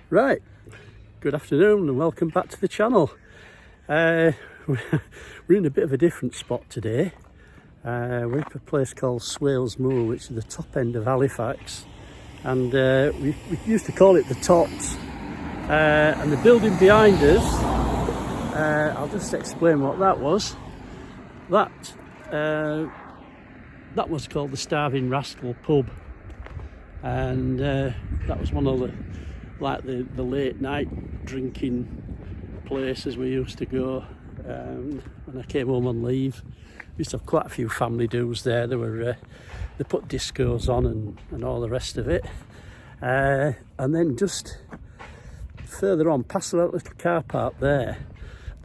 Right, good afternoon and welcome back to the channel. We're in a bit of a different spot today. We're at a place called Swalesmoor, which is the top end of Halifax, and we used to call it the Tops. And the building behind us, I'll just explain what that was. That was called the Starving Rascal pub, and that was one of the late night drinking places we used to go when I came home on leave. We used to have quite a few family do's there. They put discos on and all the rest of it, and then just further on past that little car park there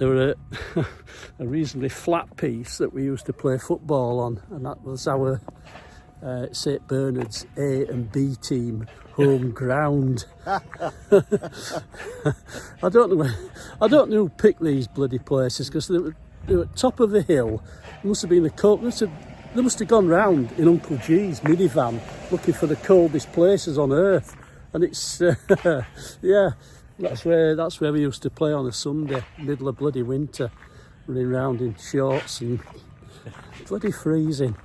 were a reasonably flat piece that we used to play football on, and that was our St Bernard's A and B team home ground. I don't know who picked these bloody places, because they were at top of a hill. It must have been they must have gone round in Uncle G's minivan looking for the coldest places on earth, and it's yeah, that's where we used to play on a Sunday, middle of bloody winter, running around in shorts and bloody freezing.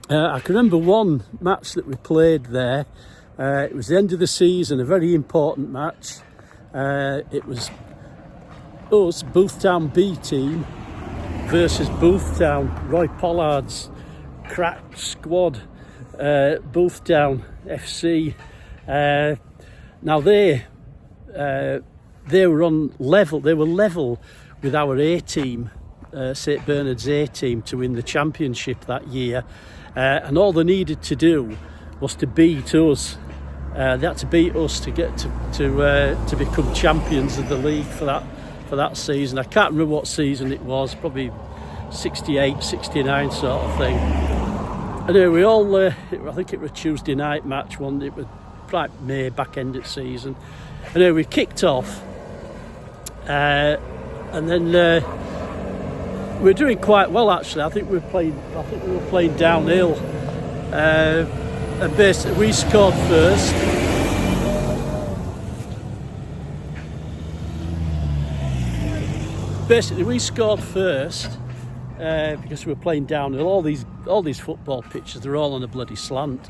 I can remember one match that we played there. It was the end of the season, a very important match. It was us, Boothtown B team, versus Boothtown, Roy Pollard's crack squad, Boothtown FC. Now they were on level. They were level with our A team, St Bernard's A team, to win the championship that year. And all they needed to do was to beat us. They had to beat us to get to become champions of the league for that season. I can't remember what season it was, probably 68, 69 sort of thing. Anyway, we all, I think it was a Tuesday night match one. It was right May, back end of season. Anyway, we kicked off, and then we were doing quite well actually. I think we were playing downhill, and basically we scored first. Because we were playing downhill. All these football pitches, they're all on a bloody slant.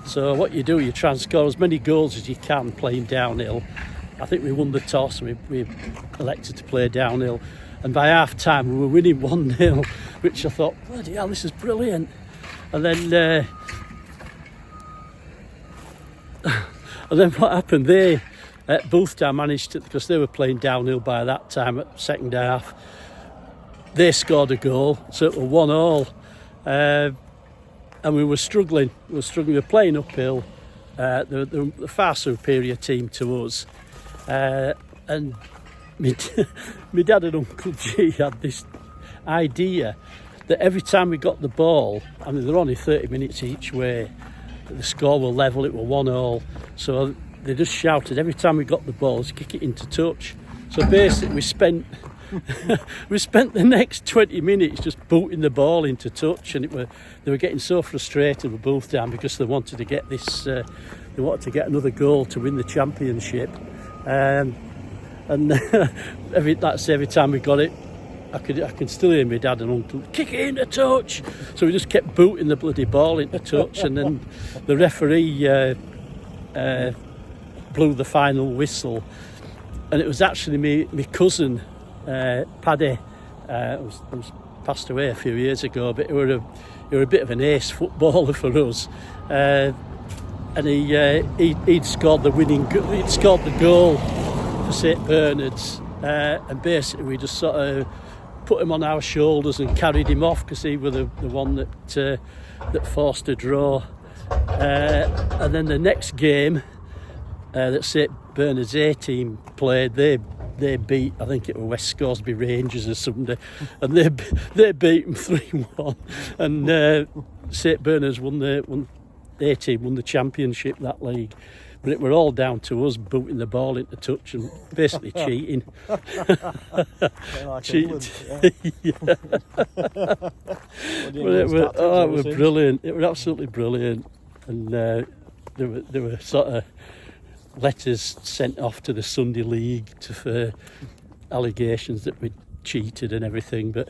So what you do, you try and score as many goals as you can playing downhill. I think we won the toss and we elected to play downhill. And by half time we were winning 1-0, which I thought, bloody hell, this is brilliant. And then what happened? They at Boothtown managed to, because they were playing downhill by that time at second half, they scored a goal, so it was 1-1. And we were struggling. We were playing uphill. They were a far superior team to us. And my dad and Uncle G had this idea that every time we got the ball, I mean, they're only 30 minutes each way, the score were level, it were 1-1. So they just shouted every time we got the ball to kick it into touch. So basically we spent the next 20 minutes just booting the ball into touch, and they were getting so frustrated with Boothtown because they wanted to get another goal to win the championship. And every time we got it, I can still hear my dad and uncle kick it into touch. So we just kept booting the bloody ball into touch, and then the referee blew the final whistle, and it was actually my cousin Paddy, was passed away a few years ago, but he were a bit of an ace footballer for us, and he'd scored the goal for St Bernard's, and basically we just sort of put him on our shoulders and carried him off, because he was the one that forced a draw. And then the next game that St Bernard's A team played, they beat, I think it was West Scoresby Rangers or something, and they beat them 3-1, and St Bernard's won the A team won the championship that league. But it were all down to us booting the ball into touch and basically cheating. Like Cheated. Yeah. But it was brilliant. It was absolutely brilliant. And they were sort of letters sent off to the Sunday League for allegations that we'd cheated and everything, but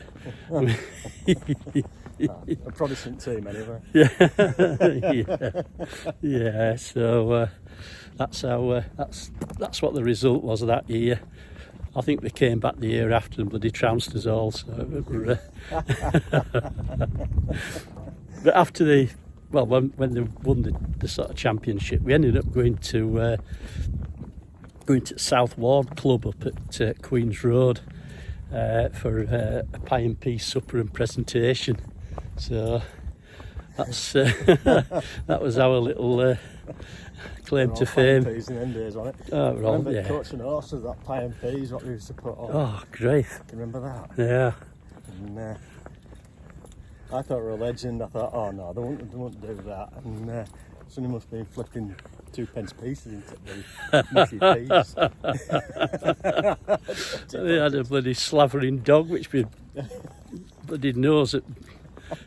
A Protestant team, anyway. yeah. So that's how that's what the result was that year. I think they came back the year after and bloody trounced us all. So but after when they won the sort of championship, we ended up going to South Ward Club up at Queen's Road for a pie and peas supper and presentation. So that's that was our little claim to fame. Pie and peas in them days, wasn't it? Oh, I remember yeah. coaching horses, that pie and peas, what we used to put on. Oh, great. Can you remember that? Yeah. And, I thought we were a legend. I thought, oh no, they wouldn't do that. And somebody must have been flipping 2p pieces into the mushy peas. They had a bloody slavering dog which we bloody nose at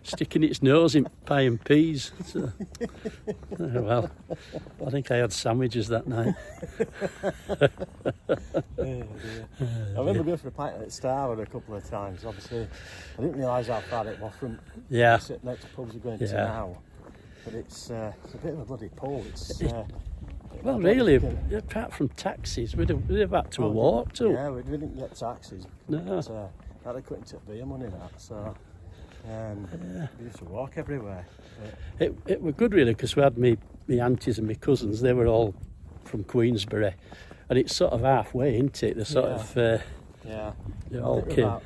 sticking its nose in pie and peas. So, well, I think I had sandwiches that night. I remember going for a pint at Starwood a couple of times. Obviously, I didn't realise how far it was from the next pubs you're going to now. But it's a bit of a bloody pull. Well, really, apart from taxis, we'd have had to walk to. Yeah, we didn't get taxis. No. But, that had quit to beer money, that. So we used to walk everywhere. It were good, really, because we had me aunties and my cousins. They were all from Queensbury, and it's sort of halfway, isn't it? They're sort of they all came. I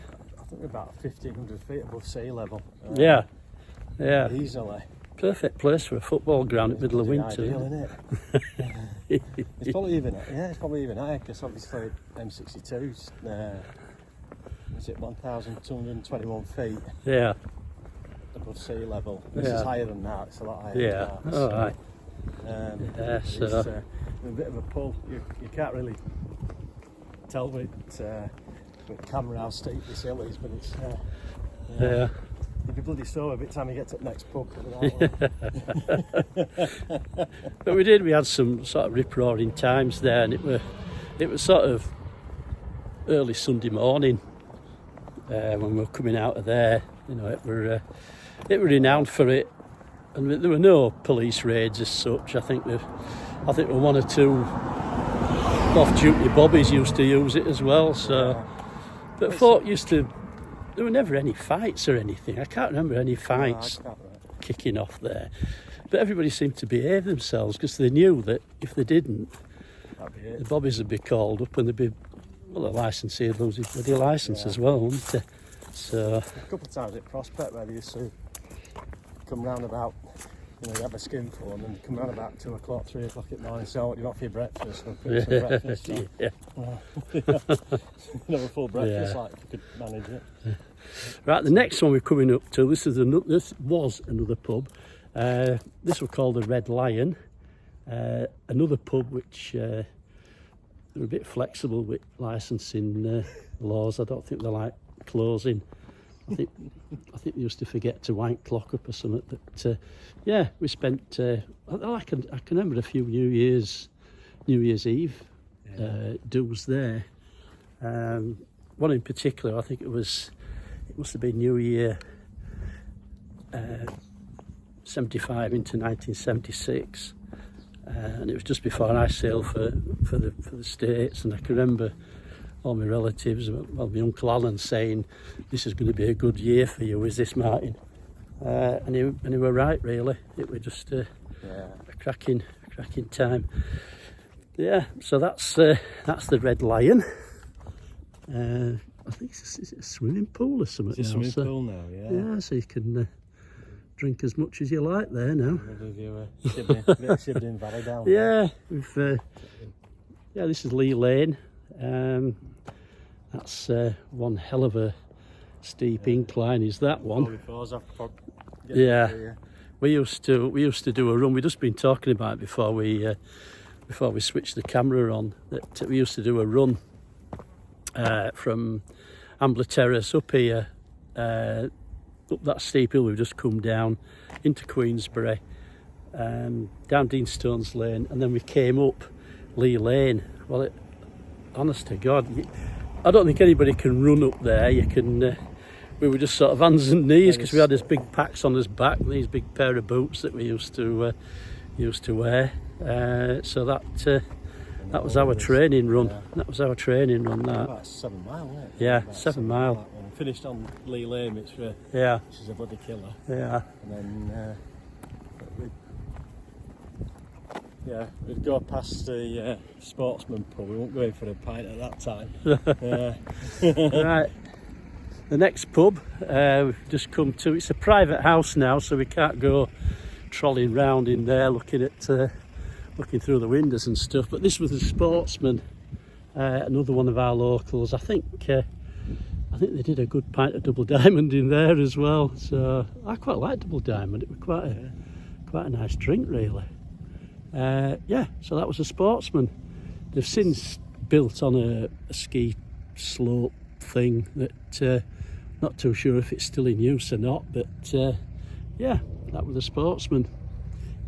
think we're about 1,500 feet above sea level. Yeah. Easily. Perfect place for a football ground in the middle of winter. Ideal, isn't it? It's probably even higher because obviously M62's is it 1,221 feet above sea level. This is higher than that. It's a lot higher than that. All right. It's a bit of a pull. You can't really tell with camera how steep this hill is, but it's you'd be bloody sore every time you get to the next pub. But we had some sort of rip-roaring times there, and it was sort of early Sunday morning when we were coming out of there. You know, it were renowned for it, and there were no police raids as such. I think there were one or two off-duty bobbies used to use it as well. So, but folk used to. There were never any fights or anything. I can't remember any fights kicking off there. But everybody seemed to behave themselves because they knew that if they didn't, the bobbies would be called up and they'd be, the licensee would lose his bloody licence as well, wouldn't they? So, a couple of times at Prospect where they used to come round about, you have a skinful and then come round about 2 o'clock, 3 o'clock at night, so what do you want for your breakfast? Some breakfast. So. A full breakfast, like if you could manage it. Right, the next one we're coming up to, this was another pub. This was called the Red Lion. Another pub which they're a bit flexible with licensing laws. I don't think they like closing. I think they used to forget to wank clock up or something. But we spent. I can remember a few New Year's Eve do's there. One in particular, I think it must have been New Year 75 into 1976, and it was just before I sailed for the States, and I can remember all my relatives, well, my Uncle Alan saying, "This is going to be a good year for you, is this, Martin?" And he were right, really. It was just a cracking time. Yeah, so that's the Red Lion. I think it's a swimming pool or something. It's a swimming pool now, yeah. Yeah, so you can drink as much as you like there now. A bit of Shibden Valley down there. Yeah, this is Lee Lane. That's one hell of a steep incline, is that one? We used to do a run. We've just been talking about it before we switched the camera on. That we used to do a run from Ambler Terrace up here, up that steep hill we've just come down into Queensbury, down Dean Stones Lane, and then we came up Lee Lane. Well, honest to God, I don't think anybody can run up there. You can. We were just sort of hands and knees because we had this big packs on his back, and these big pair of boots that we used to wear. So that was our training run. Yeah. That was our training run. That. About 7 mile, wasn't it? Yeah, About 7 mile. Finished on Lee Lane, which is a bloody killer. Yeah. And then we'd go past the Sportsman pub. We won't go in for a pint at that time. Right. The next pub we've just come to. It's a private house now, so we can't go trolling round in there looking through the windows and stuff. But this was the Sportsman, another one of our locals. I think they did a good pint of Double Diamond in there as well. So I quite like Double Diamond. It was quite a nice drink, really. So that was a Sportsman. They've since built on a ski slope thing that not too sure if it's still in use or not, but that was a Sportsman.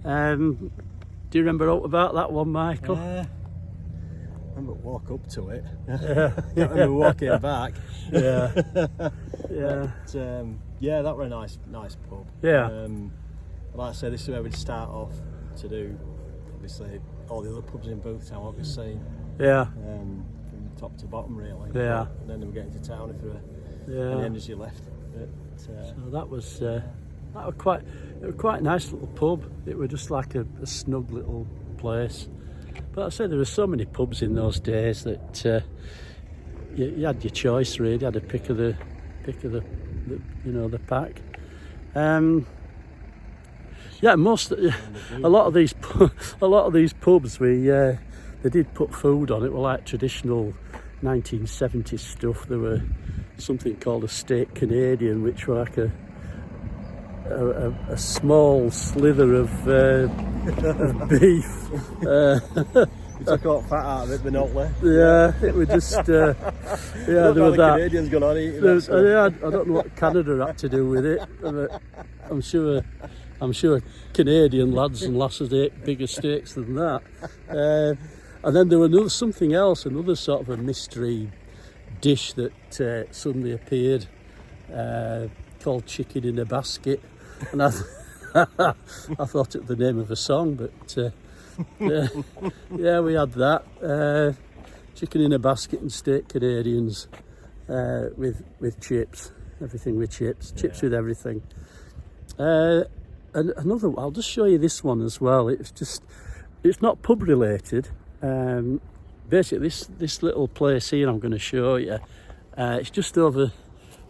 Do you remember all about that one, Michael? I remember walk up to it. I remember walking back. Yeah. But, that were a nice pub. Yeah. Like I say, this is where we'd start off to do, obviously, all the other pubs in Boothtown, obviously. Yeah. From top to bottom, really. Yeah. And then we get into town if there were any energy left. But, so that was quite a nice little pub. It was just like a snug little place. But I say there were so many pubs in those days that you had your choice, really. You had a pick of the pack. A lot of these pubs they did put food on it. Were like traditional 1970s stuff. There were something called a steak Canadian, which were like a small slither of beef. You took all fat out of it, but not left. Yeah, it was just there was that. Canadians gone on eating that. I don't know what Canada had to do with it, but I'm sure Canadian lads and lasses ate bigger steaks than that. And then there was something else, another sort of a mystery dish that suddenly appeared, called chicken in a basket, and I thought it was the name of a song, but we had that chicken in a basket and steak Canadians with chips, everything with chips with everything. And another, I'll just show you this one as well. It's not pub related. Basically, this little place here I'm going to show you. It's just over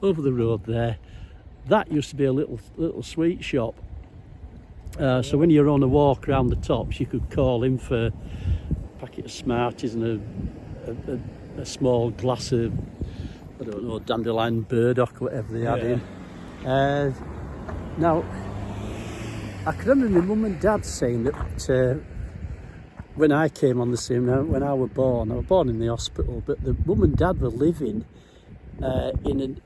the road there. That used to be a little sweet shop. So when you're on a walk around the tops, you could call in for a packet of Smarties and a small glass of, I don't know, dandelion burdock or whatever they had in. Now, I can remember my mum and dad saying that when I came on the scene, when I was born in the hospital, but the mum and dad were living in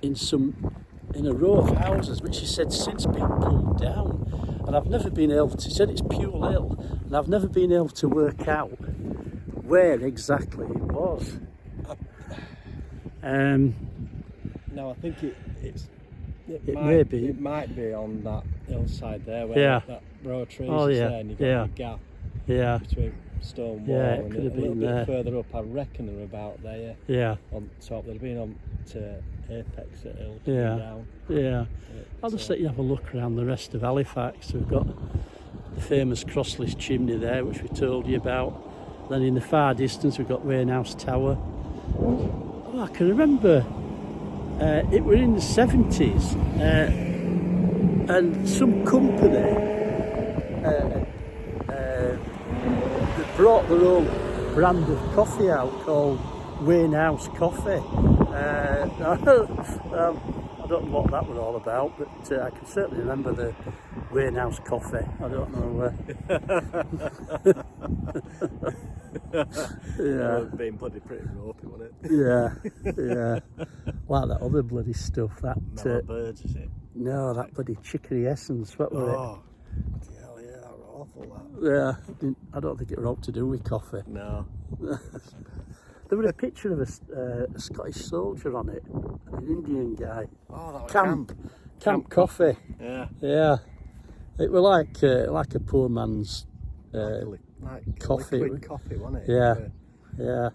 a row of houses, which she said since been pulled down. And I've never been able to, she said it's Pule Hill, and I've never been able to work out where exactly it was. No, I think it might be on that hillside there where that row of trees is there, and you've got a gap between stone wall and a little bit further up. I reckon they're about there. Yeah. On top, they'd have been on to Apex at Hill. Down. Yeah. I'll just let you have a look around the rest of Halifax. We've got the famous crossless chimney there, which we told you about. Then in the far distance, we've got Warehouse Tower. Oh, I can remember. It was in the 70s, and some company that brought their own brand of coffee out called Warehouse Coffee. I don't know what that was all about, but I can certainly remember the Warehouse Coffee. I don't know. Being bloody pretty ropey, wasn't it? Yeah. Like that other bloody stuff. That birds, is it? No, that bloody chicory essence. What were it? Oh, hell yeah, that was awful. awful, that. Yeah, I don't think it were out to do with coffee. No. There was a picture of a Scottish soldier on it, an Indian guy. Oh, that was Camp coffee. Yeah. Yeah. It was like a poor man's like coffee. Liquid coffee, wasn't it? Yeah. Yeah.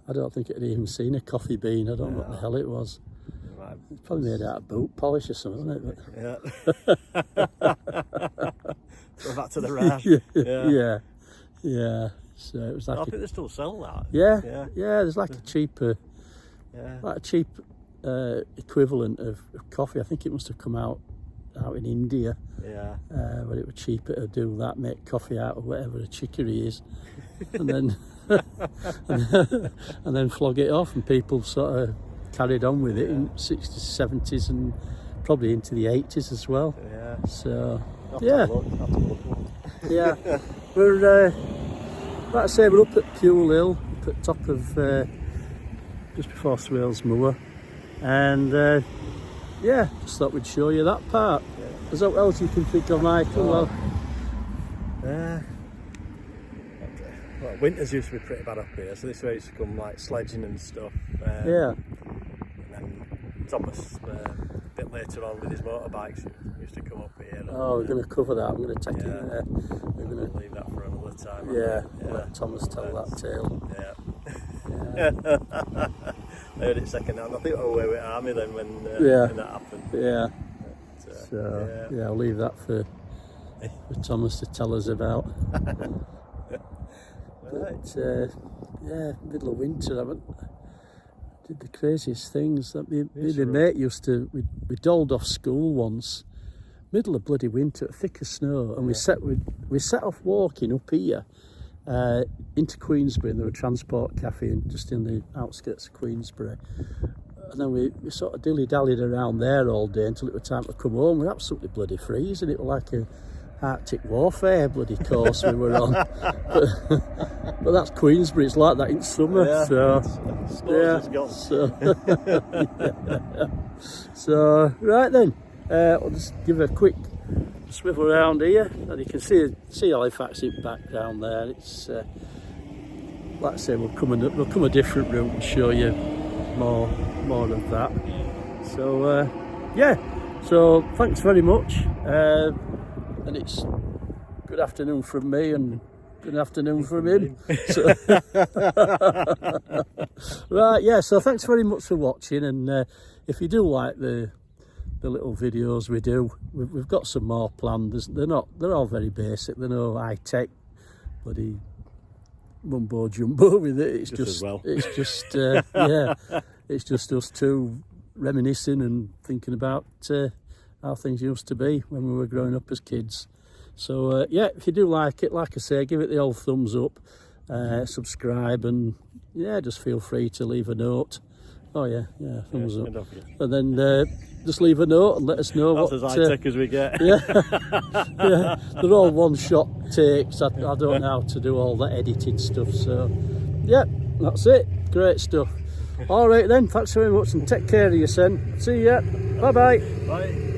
I don't think it had even seen a coffee bean. I don't know what the hell it was. Right. It's probably made out of boot polish or something, isn't it? Yeah. Go back to the rash. Yeah. So it was like I think they still sell that. Yeah. There's like a cheap equivalent of coffee. I think it must have come out in India. Yeah. But it was cheaper to do that, make coffee out of whatever a chicory is, and then and then flog it off, and people sort of carried on with it in 60s, 70s, and probably into the 80s as well. Yeah. So Have to look. yeah, we're like I say, we're up at Pule Hill, up at top of just before Swalesmoor, and just thought we'd show you that part. Is that what else you can think of, Michael? Well, winters used to be pretty bad up here, so this way used to come like sledging and stuff. Yeah. And then Thomas, a bit later on with his motorbikes, used to come up here. Oh, we're going to cover that. I'm going to take it. We're going to leave that for another time. Let Thomas tell that tale. Yeah. I heard it second hand. I think I was away with Army then when that happened. Yeah. I'll leave that for Thomas to tell us about. But middle of winter, did the craziest things. Me and my mate used to, we doled off school once, middle of bloody winter, thick as snow, and we set off walking up here into Queensbury, and there was a transport cafe just in the outskirts of Queensbury. And then we sort of dilly-dallied around there all day until it was time to come home. We were absolutely bloody freezing. It was like a Arctic warfare bloody course we were on. But that's Queensbury, it's like that in summer. So right then, I'll just give a quick swivel around here, and you can see Halifax in the background there. It's like I say, we'll come a different route and show you more of that. So so thanks very much, and it's good afternoon from me and good afternoon from him. So, right, so thanks very much for watching, and if you do like the little videos we do, we've got some more planned. They're all very basic. They're no high tech bloody mumbo jumbo with it. It's just it's just us two reminiscing and thinking about how things used to be when we were growing up as kids. So if you do like it, like I say, give it the old thumbs up, subscribe, and just feel free to leave a note. Thumbs up, and then just leave a note and let us know. That's as high tech as we get. They're all one-shot takes. I don't know how to do all that edited stuff. So that's it. Great stuff. All right then, thanks very much, and take care of yourself. See ya. Bye. Bye.